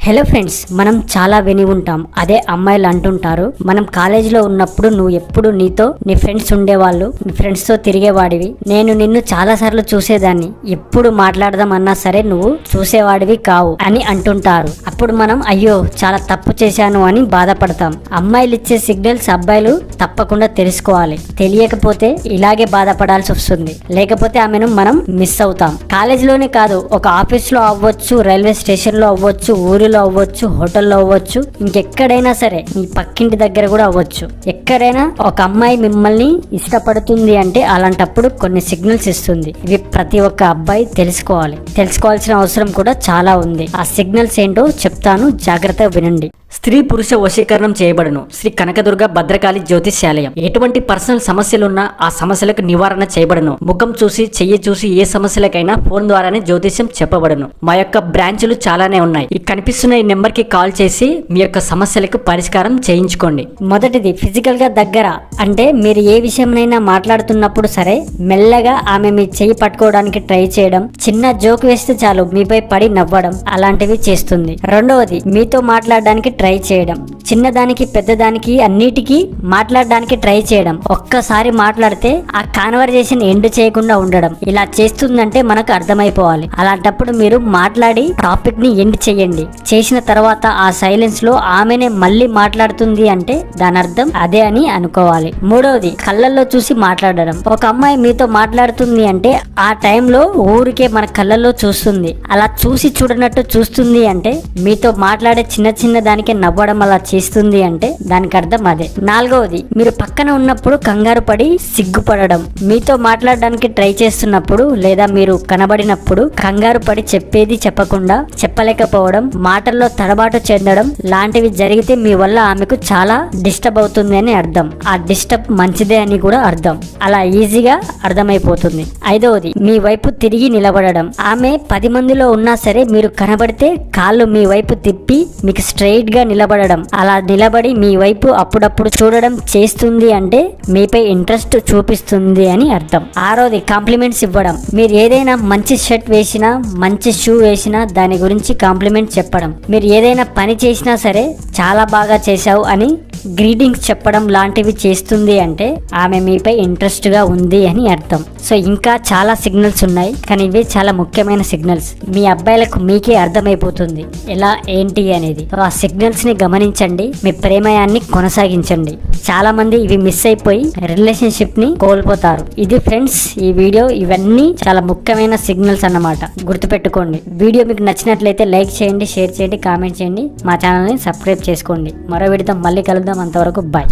Hello friends, మనం చాలా విని ఉంటాం. అదే అమ్మాయిలు అంటుంటారు, మనం కాలేజీలో ఉన్నప్పుడు నువ్వు ఎప్పుడు నీతో నీ ఫ్రెండ్స్ ఉండేవాళ్ళు, నీ ఫ్రెండ్స్ తో తిరిగేవాడివి, నేను నిన్ను చాలా సార్లు చూసేదాన్ని, ఎప్పుడు మాట్లాడదాం అన్నా సరే నువ్వు చూసేవాడివి కావు అని అంటుంటారు. అప్పుడు మనం అయ్యో చాలా తప్పు చేశాను అని బాధపడతాం. అమ్మాయిలు ఇచ్చే సిగ్నల్స్ అబ్బాయిలు తప్పకుండా తెలుసుకోవాలి. తెలియకపోతే ఇలాగే బాధపడాల్సి వస్తుంది, లేకపోతే ఆమెను మనం మిస్ అవుతాం. కాలేజీలోనే కాదు, ఒక ఆఫీస్ లో అవ్వచ్చు, రైల్వే స్టేషన్ లో అవ్వచ్చు, ఊరిలో అవ్వచ్చు, హోటల్లో అవ్వచ్చు, ఇంకెక్కడైనా సరే, మీ పక్కింటి దగ్గర కూడా అవ్వచ్చు. ఎక్కడైనా ఒక అమ్మాయి మిమ్మల్ని ఇష్టపడుతుంది అంటే అలాంటప్పుడు కొన్ని సిగ్నల్స్ ఇస్తుంది. ఇవి ప్రతి ఒక్క అబ్బాయి తెలుసుకోవాల్సిన అవసరం కూడా చాలా ఉంది. ఆ సిగ్నల్స్ ఏంటో చెప్తాను, జాగ్రత్తగా వినండి. స్త్రీ పురుష వశీకరణం చేయబడును. శ్రీ కనకదుర్గ భద్రకాళి జ్యోతిష్యాలయం. ఎటువంటి పర్సనల్ సమస్యలున్నా ఆ సమస్యలకు నివారణ చేయబడును. ముఖం చూసి, చెయ్యి చూసి ఏ సమస్యలకైనా ఫోన్ ద్వారానే జ్యోతిష్యం చెప్పబడును. మా యొక్క బ్రాంచులు చాలానే ఉన్నాయి. ఈ కనిపిస్తున్న ఈ నెంబర్ కి కాల్ చేసి మీ యొక్క సమస్యలకు పరిష్కారం చేయించుకోండి. మొదటిది ఫిజికల్ గా దగ్గర, అంటే మీరు ఏ విషయంనైనా మాట్లాడుతున్నప్పుడు సరే మెల్లగా ఆమె మీ చెయ్యి పట్టుకోవడానికి ట్రై చేయడం, చిన్న జోక్ వేస్తే చాలు మీపై పడి నవ్వడం, అలాంటివి చేస్తుంది. రెండవది, మీతో మాట్లాడడానికి ట్రై చేయడం, చిన్నదానికి పెద్దదానికి అన్నిటికీ మాట్లాడడానికి ట్రై చేయడం. ఒక్కసారి మాట్లాడితే ఆ కాన్వర్జేషన్ ఎండ్ చేయకుండా ఉండడం. ఇలా చేస్తుందంటే మనకు అర్థమైపోవాలి. అలాంటప్పుడు మీరు మాట్లాడి టాపిక్ ని ఎండ్ చేయండి. చేసిన తర్వాత ఆ సైలెన్స్ లో ఆమెనే మళ్ళీ మాట్లాడుతుంది అంటే దాని అర్థం అదే అని అనుకోవాలి. మూడవది, కళ్ళల్లో చూసి మాట్లాడడం. ఒక అమ్మాయి మీతో మాట్లాడుతుంది అంటే ఆ టైంలో ఊరికే మన కళ్ళల్లో చూస్తుంది. అలా చూసి చూడనట్టు చూస్తుంది అంటే మీతో మాట్లాడే చిన్న దానికి నవ్వడం అలా చేస్తుంది అంటే దానికి అర్థం అదే. నాలుగవది, మీరు పక్కన ఉన్నప్పుడు కంగారు పడి సిగ్గుపడడం. మీతో మాట్లాడడానికి ట్రై చేస్తున్నప్పుడు లేదా మీరు కనబడినప్పుడు కంగారు పడి చెప్పేది చెప్పకుండా, చెప్పలేకపోవడం, మాటల్లో తడబాటు చెందడం లాంటివి జరిగితే మీ వల్ల ఆమెకు చాలా డిస్టర్బ్ అవుతుంది అని అర్థం. ఆ డిస్టర్బ్ మంచిదే అని కూడా అర్థం. అలా ఈజీగా అర్థమైపోతుంది. ఐదవది, మీ వైపు తిరిగి నిలబడడం. ఆమె 10 మందిలో ఉన్నా సరే మీరు కనబడితే కాళ్ళు మీ వైపు తిప్పి మీకు స్ట్రైట్ గా నిలబడడం, అలా నిలబడి మీ వైపు అప్పుడప్పుడు చూడడం చేస్తుంది అంటే మీపై ఇంట్రెస్ట్ చూపిస్తుంది అని అర్థం. ఆరోది, కాంప్లిమెంట్స్ ఇవ్వడం. మీరు ఏదైనా మంచి షర్ట్ వేసినా, మంచి షూ వేసినా దాని గురించి కాంప్లిమెంట్ చెప్పడం. మీరు ఏదైనా పని చేసినా సరే చాలా బాగా చేశావు అని గ్రీటింగ్స్ చెప్పడం లాంటివి చేస్తుంది అంటే ఆమె మీపై ఇంట్రెస్ట్ గా ఉంది అని అర్థం. సో ఇంకా చాలా సిగ్నల్స్ ఉన్నాయి, కానీ ఇవి చాలా ముఖ్యమైన సిగ్నల్స్. మీ అబ్బాయిలకు మీకే అర్థమైపోతుంది ఎలా ఏంటి అనేది. ఆ సిగ్నల్స్ ని గమనించండి, మీ ప్రేమయాన్ని కొనసాగించండి. చాలా మంది ఇవి మిస్ అయిపోయి రిలేషన్షిప్ ని కోల్పోతారు. ఇది ఫ్రెండ్స్ ఈ వీడియో, ఇవన్నీ చాలా ముఖ్యమైన సిగ్నల్స్ అన్నమాట, గుర్తుపెట్టుకోండి. వీడియో మీకు నచ్చినట్లయితే లైక్ చేయండి, షేర్ చేయండి, కామెంట్ చేయండి, మా ఛానల్ ని సబ్స్క్రైబ్ చేసుకోండి. మరో వీడియోతో మళ్ళీ కలుద్దాం. అంతవరకు బాయ్.